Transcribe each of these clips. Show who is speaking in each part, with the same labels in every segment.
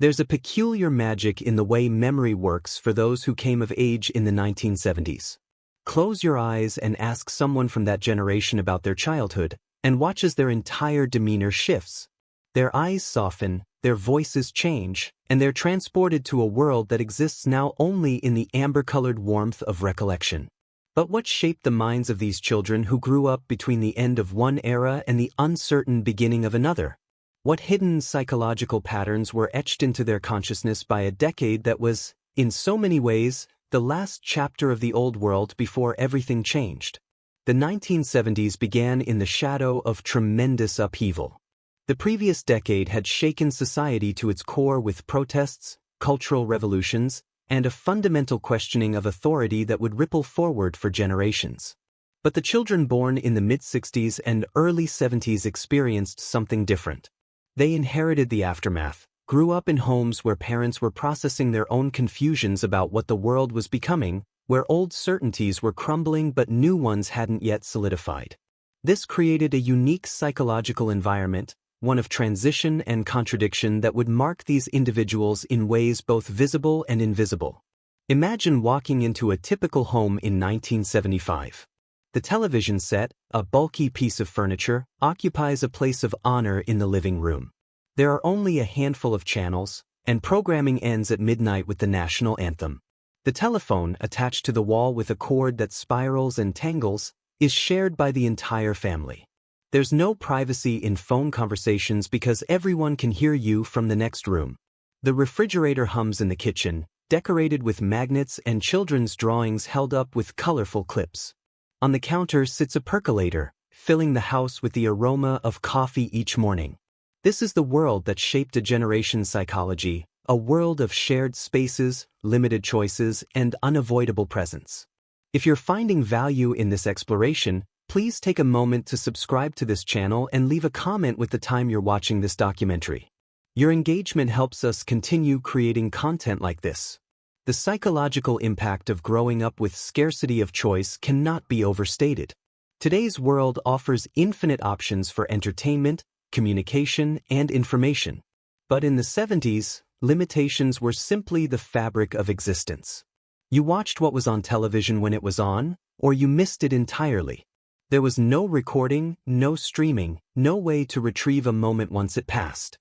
Speaker 1: There's a peculiar magic in the way memory works for those who came of age in the 1970s. Close your eyes and ask someone from that generation about their childhood, and watch as their entire demeanor shifts. Their eyes soften, their voices change, and they're transported to a world that exists now only in the amber-colored warmth of recollection. But what shaped the minds of these children who grew up between the end of one era and the uncertain beginning of another? What hidden psychological patterns were etched into their consciousness by a decade that was, in so many ways, the last chapter of the old world before everything changed? The 1970s began in the shadow of tremendous upheaval. The previous decade had shaken society to its core with protests, cultural revolutions, and a fundamental questioning of authority that would ripple forward for generations. But the children born in the mid-60s and early 70s experienced something different. They inherited the aftermath, grew up in homes where parents were processing their own confusions about what the world was becoming, where old certainties were crumbling but new ones hadn't yet solidified. This created a unique psychological environment, one of transition and contradiction that would mark these individuals in ways both visible and invisible. Imagine walking into a typical home in 1975. The television set, a bulky piece of furniture, occupies a place of honor in the living room. There are only a handful of channels, and programming ends at midnight with the national anthem. The telephone, attached to the wall with a cord that spirals and tangles, is shared by the entire family. There's no privacy in phone conversations because everyone can hear you from the next room. The refrigerator hums in the kitchen, decorated with magnets and children's drawings held up with colorful clips. On the counter sits a percolator, filling the house with the aroma of coffee each morning. This is the world that shaped a generation's psychology, a world of shared spaces, limited choices, and unavoidable presence. If you're finding value in this exploration, please take a moment to subscribe to this channel and leave a comment with the time you're watching this documentary. Your engagement helps us continue creating content like this. The psychological impact of growing up with scarcity of choice cannot be overstated. Today's world offers infinite options for entertainment, communication, and information. But in the 70s, limitations were simply the fabric of existence. You watched what was on television when it was on, or you missed it entirely. There was no recording, no streaming, no way to retrieve a moment once it passed.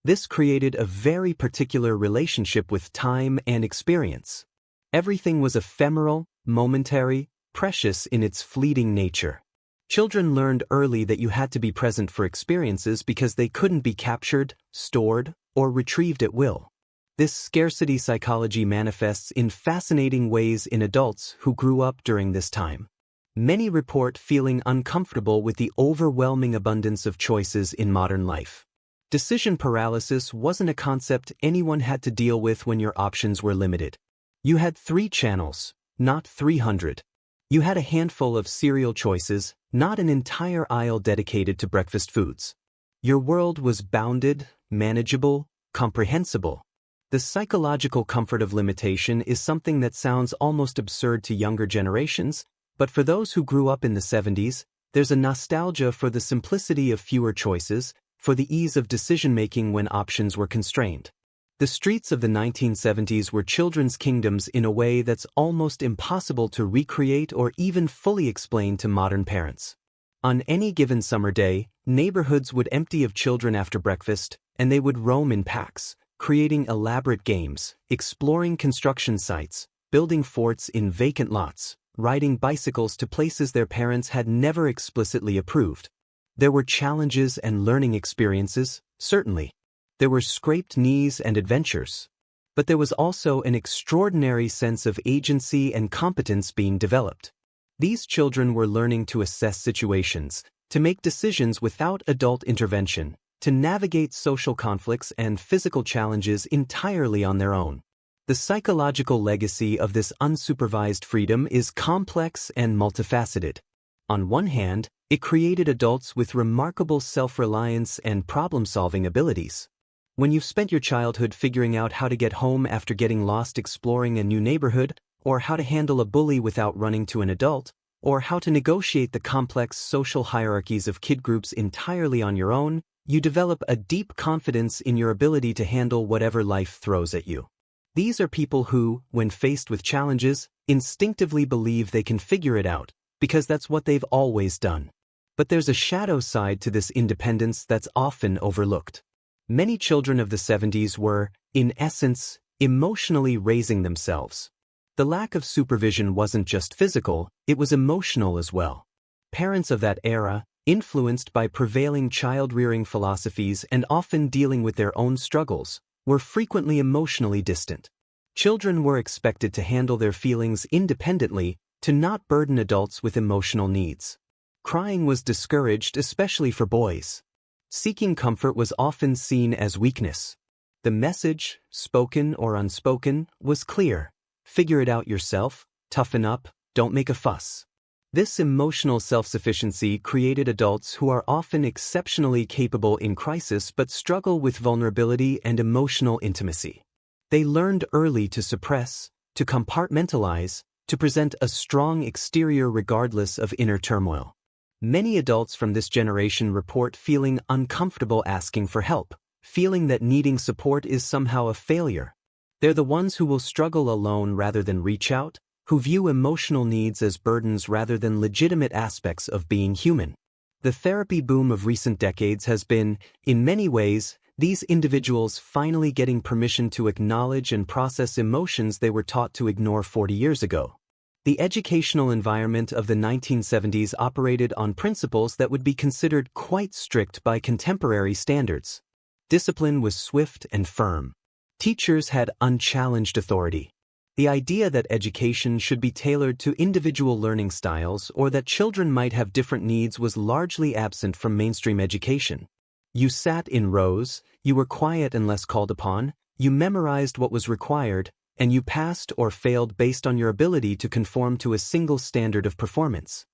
Speaker 1: This created a very particular relationship with time and experience. Everything was ephemeral, momentary, precious in its fleeting nature. Children learned early that you had to be present for experiences because they couldn't be captured, stored, or retrieved at will. This scarcity psychology manifests in fascinating ways in adults who grew up during this time. Many report feeling uncomfortable with the overwhelming abundance of choices in modern life. Decision paralysis wasn't a concept anyone had to deal with when your options were limited. You had 3 channels, not 300. You had a handful of cereal choices, not an entire aisle dedicated to breakfast foods. Your world was bounded, manageable, comprehensible. The psychological comfort of limitation is something that sounds almost absurd to younger generations, but for those who grew up in the 70s, there's a nostalgia for the simplicity of fewer choices, for the ease of decision-making when options were constrained. The streets of the 1970s were children's kingdoms in a way that's almost impossible to recreate or even fully explain to modern parents. On any given summer day, neighborhoods would empty of children after breakfast, and they would roam in packs, creating elaborate games, exploring construction sites, building forts in vacant lots, riding bicycles to places their parents had never explicitly approved. There were challenges and learning experiences, certainly. There were scraped knees and adventures. But there was also an extraordinary sense of agency and competence being developed. These children were learning to assess situations, to make decisions without adult intervention, to navigate social conflicts and physical challenges entirely on their own. The psychological legacy of this unsupervised freedom is complex and multifaceted. On one hand, it created adults with remarkable self-reliance and problem-solving abilities. When you've spent your childhood figuring out how to get home after getting lost exploring a new neighborhood, or how to handle a bully without running to an adult, or how to negotiate the complex social hierarchies of kid groups entirely on your own, you develop a deep confidence in your ability to handle whatever life throws at you. These are people who, when faced with challenges, instinctively believe they can figure it out, because that's what they've always done. But there's a shadow side to this independence that's often overlooked. Many children of the 70s were, in essence, emotionally raising themselves. The lack of supervision wasn't just physical, it was emotional as well. Parents of that era, influenced by prevailing child-rearing philosophies and often dealing with their own struggles, were frequently emotionally distant. Children were expected to handle their feelings independently, to not burden adults with emotional needs. Crying was discouraged, especially for boys. Seeking comfort was often seen as weakness. The message, spoken or unspoken, was clear. Figure it out yourself, toughen up, don't make a fuss. This emotional self-sufficiency created adults who are often exceptionally capable in crisis but struggle with vulnerability and emotional intimacy. They learned early to suppress, to compartmentalize, to present a strong exterior regardless of inner turmoil. Many adults from this generation report feeling uncomfortable asking for help, feeling that needing support is somehow a failure. They're the ones who will struggle alone rather than reach out, who view emotional needs as burdens rather than legitimate aspects of being human. The therapy boom of recent decades has been, in many ways, these individuals finally getting permission to acknowledge and process emotions they were taught to ignore 40 years ago. The educational environment of the 1970s operated on principles that would be considered quite strict by contemporary standards. Discipline was swift and firm. Teachers had unchallenged authority. The idea that education should be tailored to individual learning styles or that children might have different needs was largely absent from mainstream education. You sat in rows, you were quiet unless called upon, you memorized what was required, and you passed or failed based on your ability to conform to a single standard of performance.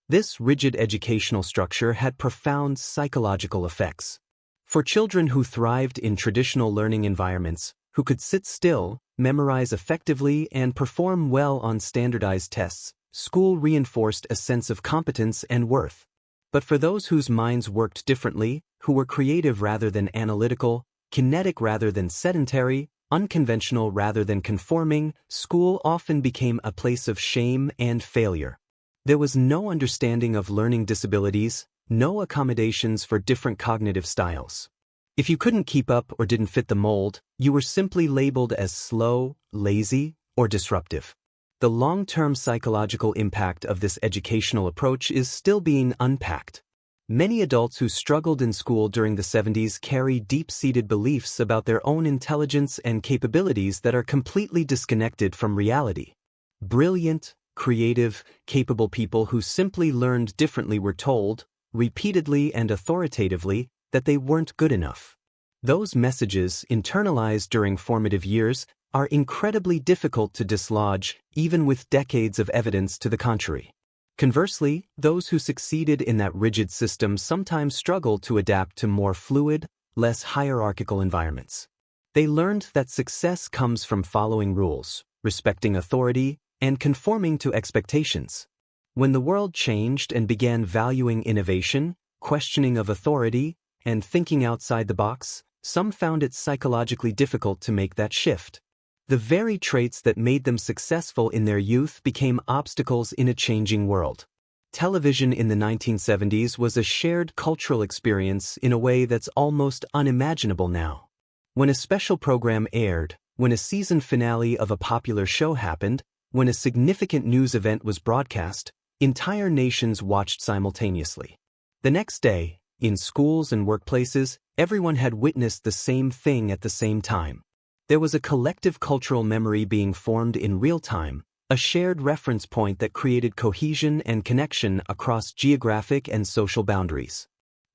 Speaker 1: This rigid educational structure had profound psychological effects. For children who thrived in traditional learning environments, who could sit still, memorize effectively, and perform well on standardized tests, school reinforced a sense of competence and worth. But for those whose minds worked differently, who were creative rather than analytical, kinetic rather than sedentary, unconventional rather than conforming, school often became a place of shame and failure. There was no understanding of learning disabilities, no accommodations for different cognitive styles. If you couldn't keep up or didn't fit the mold, you were simply labeled as slow, lazy, or disruptive. The long-term psychological impact of this educational approach is still being unpacked. Many adults who struggled in school during the 70s carry deep-seated beliefs about their own intelligence and capabilities that are completely disconnected from reality. Brilliant, creative, capable people who simply learned differently were told, repeatedly and authoritatively, that they weren't good enough. Those messages, internalized during formative years, are incredibly difficult to dislodge, even with decades of evidence to the contrary. Conversely, those who succeeded in that rigid system sometimes struggle to adapt to more fluid, less hierarchical environments. They learned that success comes from following rules, respecting authority, and conforming to expectations. When the world changed and began valuing innovation, questioning of authority, and thinking outside the box, some found it psychologically difficult to make that shift. The very traits that made them successful in their youth became obstacles in a changing world. Television in the 1970s was a shared cultural experience in a way that's almost unimaginable now. When a special program aired, when a season finale of a popular show happened, when a significant news event was broadcast, entire nations watched simultaneously. The next day, in schools and workplaces, everyone had witnessed the same thing at the same time. There was a collective cultural memory being formed in real time, a shared reference point that created cohesion and connection across geographic and social boundaries.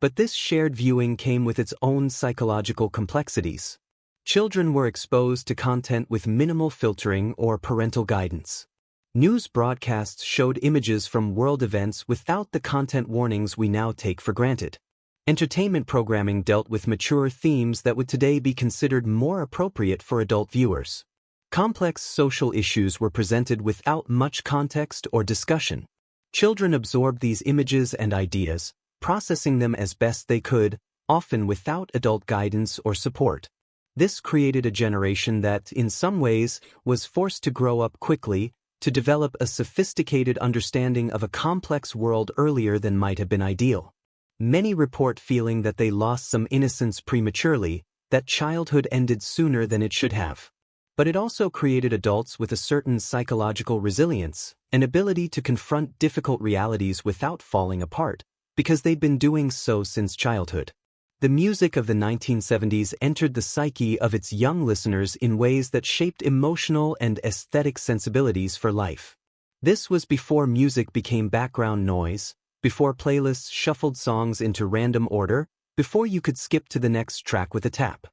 Speaker 1: But this shared viewing came with its own psychological complexities. Children were exposed to content with minimal filtering or parental guidance. News broadcasts showed images from world events without the content warnings we now take for granted. Entertainment programming dealt with mature themes that would today be considered more appropriate for adult viewers. Complex social issues were presented without much context or discussion. Children absorbed these images and ideas, processing them as best they could, often without adult guidance or support. This created a generation that, in some ways, was forced to grow up quickly, to develop a sophisticated understanding of a complex world earlier than might have been ideal. Many report feeling that they lost some innocence prematurely, that childhood ended sooner than it should have. But it also created adults with a certain psychological resilience, an ability to confront difficult realities without falling apart, because they'd been doing so since childhood. The music of the 1970s entered the psyche of its young listeners in ways that shaped emotional and aesthetic sensibilities for life. This was before music became background noise, before playlists shuffled songs into random order, before you could skip to the next track with a tap.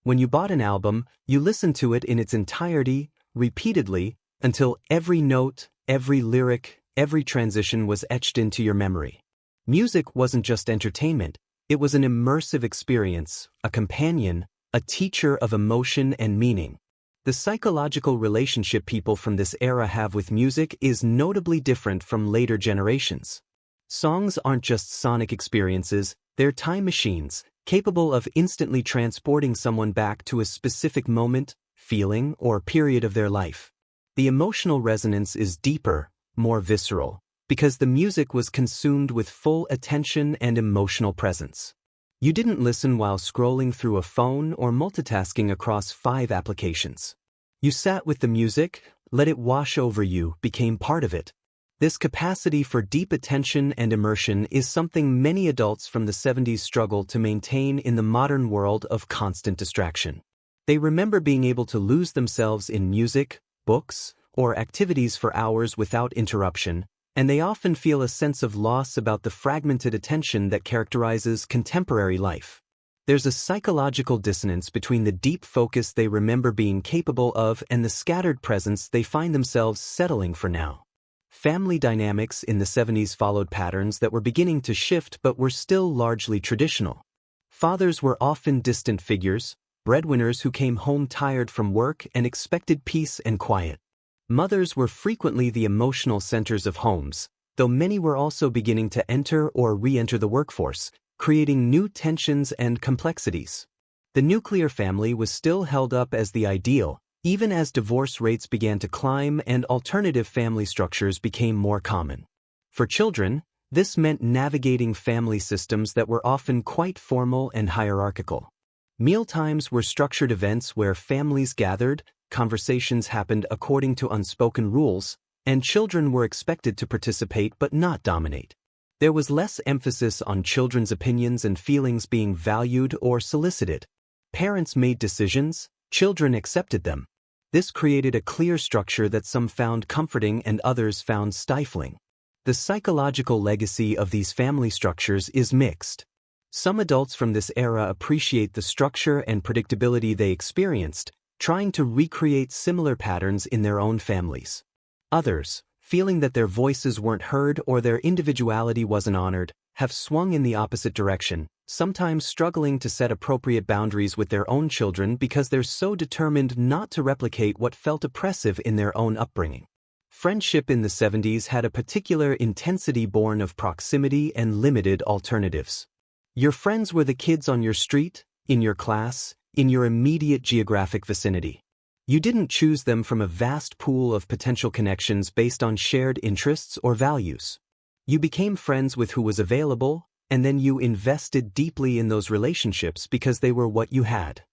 Speaker 1: When you bought an album, you listened to it in its entirety, repeatedly, until every note, every lyric, every transition was etched into your memory. Music wasn't just entertainment. It was an immersive experience, a companion, a teacher of emotion and meaning. The psychological relationship people from this era have with music is notably different from later generations. Songs aren't just sonic experiences, they're time machines, capable of instantly transporting someone back to a specific moment, feeling, or period of their life. The emotional resonance is deeper, more visceral, because the music was consumed with full attention and emotional presence. You didn't listen while scrolling through a phone or multitasking across 5 applications. You sat with the music, let it wash over you, became part of it. This capacity for deep attention and immersion is something many adults from the 70s struggle to maintain in the modern world of constant distraction. They remember being able to lose themselves in music, books, or activities for hours without interruption, and they often feel a sense of loss about the fragmented attention that characterizes contemporary life. There's a psychological dissonance between the deep focus they remember being capable of and the scattered presence they find themselves settling for now. Family dynamics in the 70s followed patterns that were beginning to shift but were still largely traditional. Fathers were often distant figures, breadwinners who came home tired from work and expected peace and quiet. Mothers were frequently the emotional centers of homes, though many were also beginning to enter or re-enter the workforce, creating new tensions and complexities. The nuclear family was still held up as the ideal, even as divorce rates began to climb and alternative family structures became more common. For children, this meant navigating family systems that were often quite formal and hierarchical. Mealtimes were structured events where families gathered, conversations happened according to unspoken rules, and children were expected to participate but not dominate. There was less emphasis on children's opinions and feelings being valued or solicited. Parents made decisions, children accepted them. This created a clear structure that some found comforting and others found stifling. The psychological legacy of these family structures is mixed. Some adults from this era appreciate the structure and predictability they experienced, trying to recreate similar patterns in their own families. Others, feeling that their voices weren't heard or their individuality wasn't honored, have swung in the opposite direction, sometimes struggling to set appropriate boundaries with their own children because they're so determined not to replicate what felt oppressive in their own upbringing. Friendship in the 70s had a particular intensity born of proximity and limited alternatives. Your friends were the kids on your street, in your class, in your immediate geographic vicinity. You didn't choose them from a vast pool of potential connections based on shared interests or values. You became friends with who was available, and then you invested deeply in those relationships because they were what you had.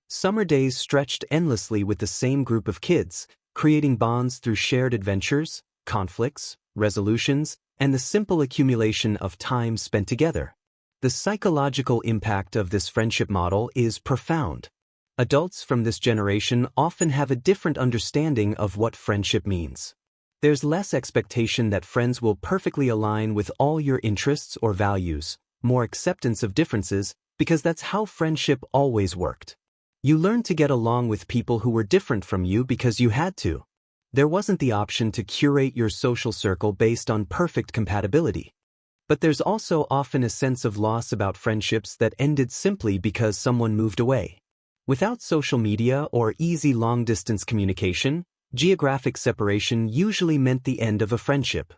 Speaker 1: Summer days stretched endlessly with the same group of kids, creating bonds through shared adventures, conflicts, resolutions, and the simple accumulation of time spent together. The psychological impact of this friendship model is profound. Adults from this generation often have a different understanding of what friendship means. There's less expectation that friends will perfectly align with all your interests or values, more acceptance of differences, because that's how friendship always worked. You learned to get along with people who were different from you because you had to. There wasn't the option to curate your social circle based on perfect compatibility. But there's also often a sense of loss about friendships that ended simply because someone moved away. Without social media or easy long-distance communication, geographic separation usually meant the end of a friendship.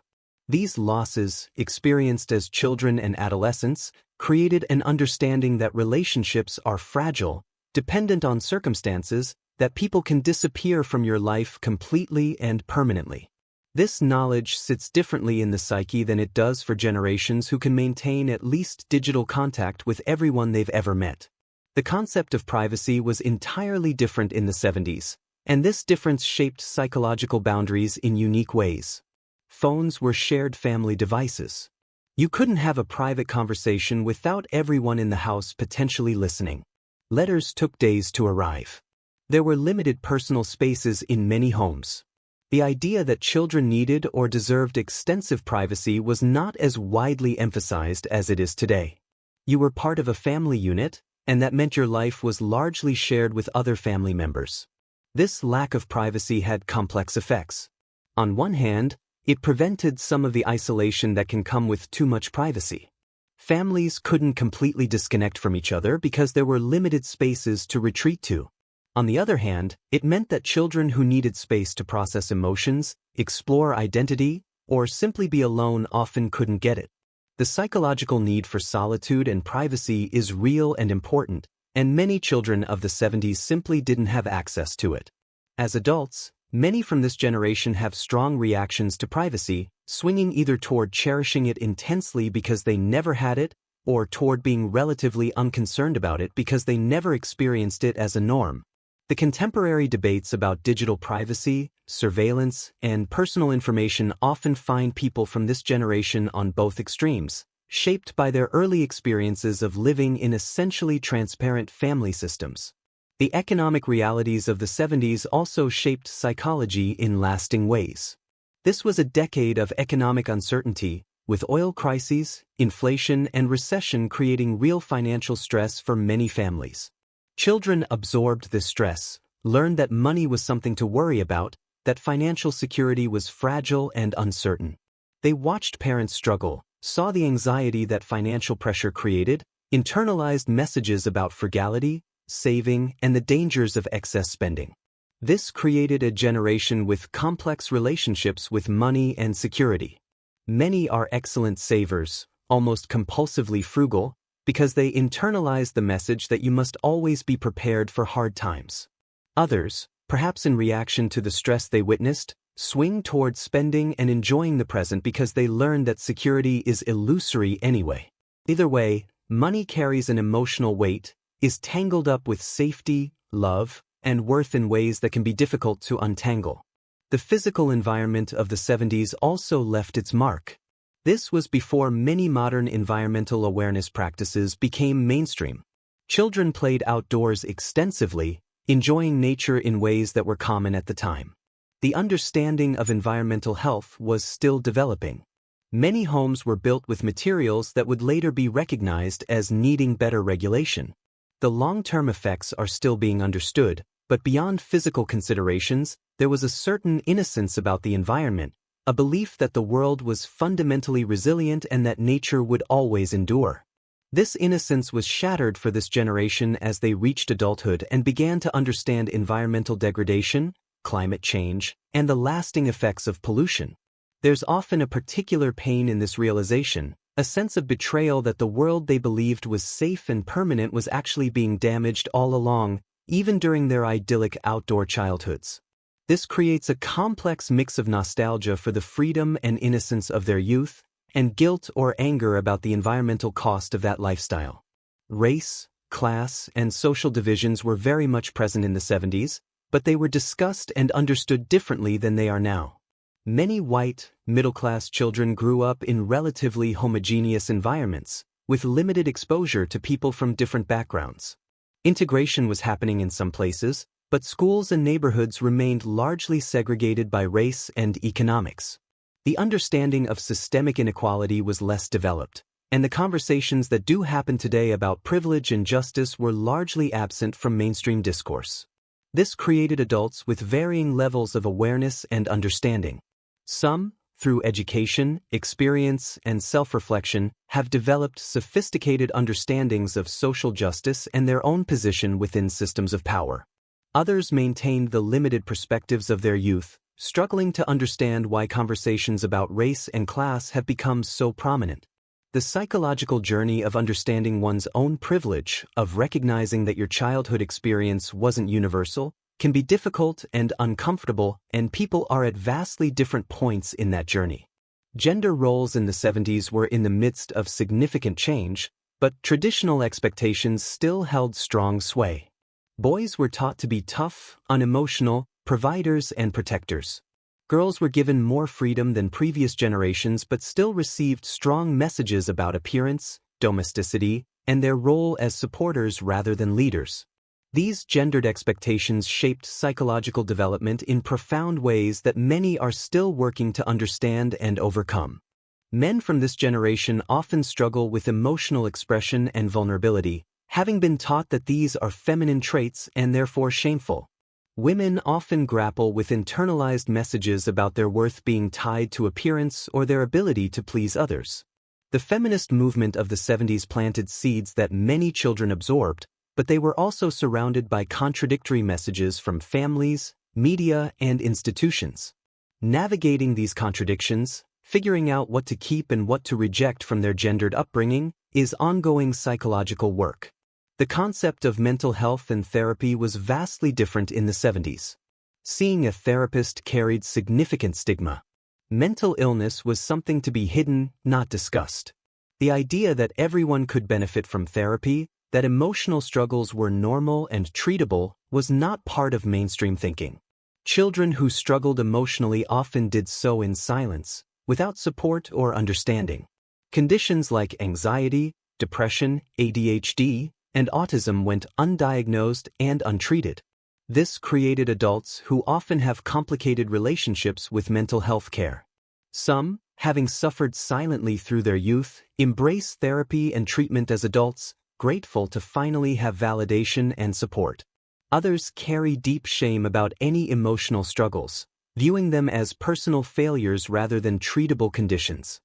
Speaker 1: These losses, experienced as children and adolescents, created an understanding that relationships are fragile, dependent on circumstances, that people can disappear from your life completely and permanently. This knowledge sits differently in the psyche than it does for generations who can maintain at least digital contact with everyone they've ever met. The concept of privacy was entirely different in the 70s, and this difference shaped psychological boundaries in unique ways. Phones were shared family devices. You couldn't have a private conversation without everyone in the house potentially listening. Letters took days to arrive. There were limited personal spaces in many homes. The idea that children needed or deserved extensive privacy was not as widely emphasized as it is today. You were part of a family unit, and that meant your life was largely shared with other family members. This lack of privacy had complex effects. On one hand, it prevented some of the isolation that can come with too much privacy. Families couldn't completely disconnect from each other because there were limited spaces to retreat to. On the other hand, it meant that children who needed space to process emotions, explore identity, or simply be alone often couldn't get it. The psychological need for solitude and privacy is real and important, and many children of the 70s simply didn't have access to it. As adults, many from this generation have strong reactions to privacy, swinging either toward cherishing it intensely because they never had it, or toward being relatively unconcerned about it because they never experienced it as a norm. The contemporary debates about digital privacy, surveillance, and personal information often find people from this generation on both extremes, shaped by their early experiences of living in essentially transparent family systems. The economic realities of the 70s also shaped psychology in lasting ways. This was a decade of economic uncertainty, with oil crises, inflation, and recession creating real financial stress for many families. Children absorbed this stress, learned that money was something to worry about, that financial security was fragile and uncertain. They watched parents struggle, saw the anxiety that financial pressure created, internalized messages about frugality, saving, and the dangers of excess spending. This created a generation with complex relationships with money and security. Many are excellent savers, almost compulsively frugal, because they internalize the message that you must always be prepared for hard times. Others, perhaps in reaction to the stress they witnessed, swing towards spending and enjoying the present because they learn that security is illusory anyway. Either way, money carries an emotional weight, is tangled up with safety, love, and worth in ways that can be difficult to untangle. The physical environment of the 70s also left its mark. This was before many modern environmental awareness practices became mainstream. Children played outdoors extensively, enjoying nature in ways that were common at the time. The understanding of environmental health was still developing. Many homes were built with materials that would later be recognized as needing better regulation. The long-term effects are still being understood, but beyond physical considerations, there was a certain innocence about the environment, a belief that the world was fundamentally resilient and that nature would always endure. This innocence was shattered for this generation as they reached adulthood and began to understand environmental degradation, climate change, and the lasting effects of pollution. There's often a particular pain in this realization, a sense of betrayal that the world they believed was safe and permanent was actually being damaged all along, even during their idyllic outdoor childhoods. This creates a complex mix of nostalgia for the freedom and innocence of their youth, and guilt or anger about the environmental cost of that lifestyle. Race, class, and social divisions were very much present in the 70s, but they were discussed and understood differently than they are now. Many white, middle-class children grew up in relatively homogeneous environments, with limited exposure to people from different backgrounds. Integration was happening in some places, but schools and neighborhoods remained largely segregated by race and economics. The understanding of systemic inequality was less developed, and the conversations that do happen today about privilege and justice were largely absent from mainstream discourse. This created adults with varying levels of awareness and understanding. Some, through education, experience, and self-reflection, have developed sophisticated understandings of social justice and their own position within systems of power. Others maintained the limited perspectives of their youth, struggling to understand why conversations about race and class have become so prominent. The psychological journey of understanding one's own privilege, of recognizing that your childhood experience wasn't universal, can be difficult and uncomfortable, and people are at vastly different points in that journey. Gender roles in the 70s were in the midst of significant change, but traditional expectations still held strong sway. Boys were taught to be tough, unemotional, providers and protectors. Girls were given more freedom than previous generations but still received strong messages about appearance, domesticity, and their role as supporters rather than leaders. These gendered expectations shaped psychological development in profound ways that many are still working to understand and overcome. Men from this generation often struggle with emotional expression and vulnerability, having been taught that these are feminine traits and therefore shameful. Women often grapple with internalized messages about their worth being tied to appearance or their ability to please others. The feminist movement of the 70s planted seeds that many children absorbed, but they were also surrounded by contradictory messages from families, media, and institutions. Navigating these contradictions, figuring out what to keep and what to reject from their gendered upbringing, is ongoing psychological work. The concept of mental health and therapy was vastly different in the 70s. Seeing a therapist carried significant stigma. Mental illness was something to be hidden, not discussed. The idea that everyone could benefit from therapy, that emotional struggles were normal and treatable, was not part of mainstream thinking. Children who struggled emotionally often did so in silence, without support or understanding. Conditions like anxiety, depression, ADHD, and autism went undiagnosed and untreated. This created adults who often have complicated relationships with mental health care. Some, having suffered silently through their youth, embrace therapy and treatment as adults, grateful to finally have validation and support. Others carry deep shame about any emotional struggles, viewing them as personal failures rather than treatable conditions.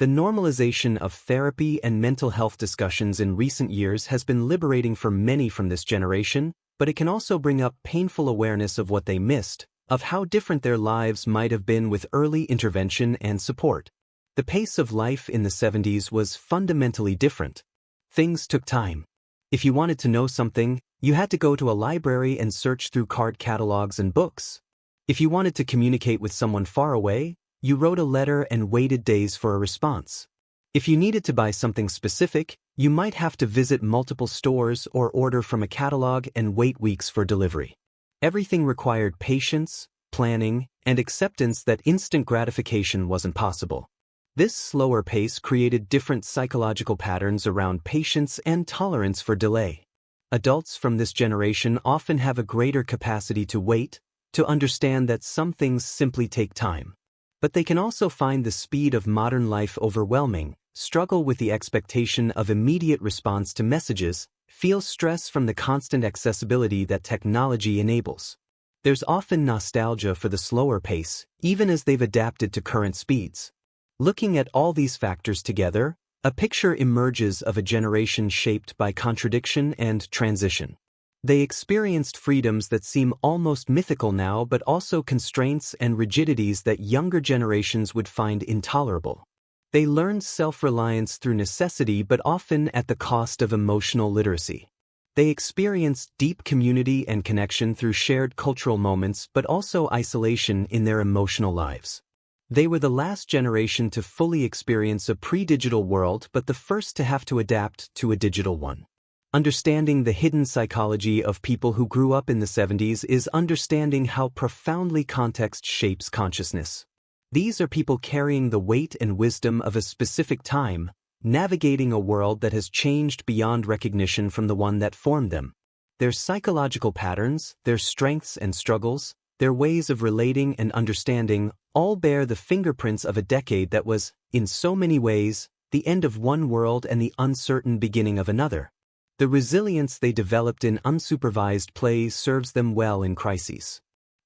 Speaker 1: The normalization of therapy and mental health discussions in recent years has been liberating for many from this generation, but it can also bring up painful awareness of what they missed, of how different their lives might have been with early intervention and support. The pace of life in the 70s was fundamentally different. Things took time. If you wanted to know something, you had to go to a library and search through card catalogs and books. If you wanted to communicate with someone far away, you wrote a letter and waited days for a response. If you needed to buy something specific, you might have to visit multiple stores or order from a catalog and wait weeks for delivery. Everything required patience, planning, and acceptance that instant gratification wasn't possible. This slower pace created different psychological patterns around patience and tolerance for delay. Adults from this generation often have a greater capacity to wait, to understand that some things simply take time. But they can also find the speed of modern life overwhelming, struggle with the expectation of immediate response to messages, feel stress from the constant accessibility that technology enables. There's often nostalgia for the slower pace, even as they've adapted to current speeds. Looking at all these factors together, a picture emerges of a generation shaped by contradiction and transition. They experienced freedoms that seem almost mythical now, but also constraints and rigidities that younger generations would find intolerable. They learned self-reliance through necessity, but often at the cost of emotional literacy. They experienced deep community and connection through shared cultural moments, but also isolation in their emotional lives. They were the last generation to fully experience a pre-digital world, but the first to have to adapt to a digital one. Understanding the hidden psychology of people who grew up in the 70s is understanding how profoundly context shapes consciousness. These are people carrying the weight and wisdom of a specific time, navigating a world that has changed beyond recognition from the one that formed them. Their psychological patterns, their strengths and struggles, their ways of relating and understanding, all bear the fingerprints of a decade that was, in so many ways, the end of one world and the uncertain beginning of another. The resilience they developed in unsupervised play serves them well in crises.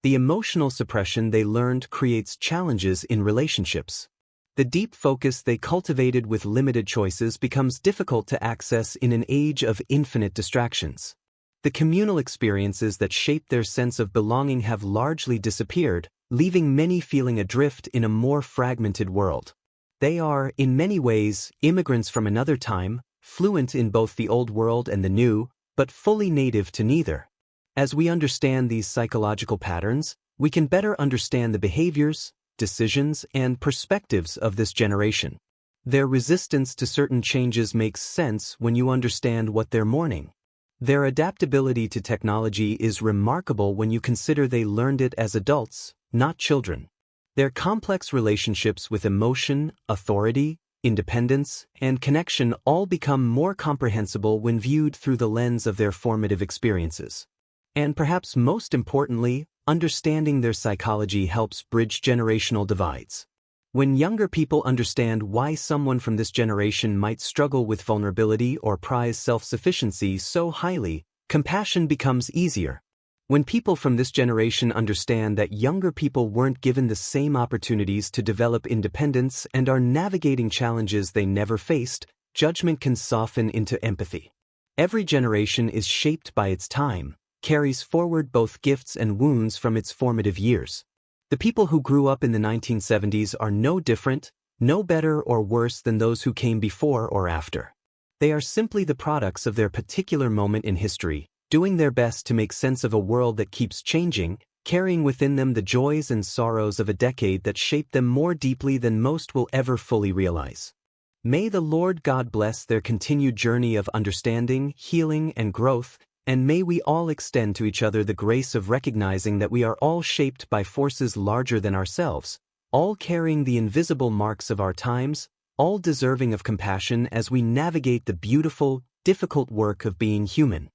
Speaker 1: The emotional suppression they learned creates challenges in relationships. The deep focus they cultivated with limited choices becomes difficult to access in an age of infinite distractions. The communal experiences that shaped their sense of belonging have largely disappeared, leaving many feeling adrift in a more fragmented world. They are, in many ways, immigrants from another time, fluent in both the old world and the new, but fully native to neither. As we understand these psychological patterns, we can better understand the behaviors, decisions, and perspectives of this generation. Their resistance to certain changes makes sense when you understand what they're mourning. Their adaptability to technology is remarkable when you consider they learned it as adults, not children. Their complex relationships with emotion, authority, independence, and connection all become more comprehensible when viewed through the lens of their formative experiences. And perhaps most importantly, understanding their psychology helps bridge generational divides. When younger people understand why someone from this generation might struggle with vulnerability or prize self-sufficiency so highly, compassion becomes easier. When people from this generation understand that younger people weren't given the same opportunities to develop independence and are navigating challenges they never faced, judgment can soften into empathy. Every generation is shaped by its time, carries forward both gifts and wounds from its formative years. The people who grew up in the 1970s are no different, no better or worse than those who came before or after. They are simply the products of their particular moment in history, doing their best to make sense of a world that keeps changing, carrying within them the joys and sorrows of a decade that shaped them more deeply than most will ever fully realize. May the Lord God bless their continued journey of understanding, healing, and growth, and may we all extend to each other the grace of recognizing that we are all shaped by forces larger than ourselves, all carrying the invisible marks of our times, all deserving of compassion as we navigate the beautiful, difficult work of being human.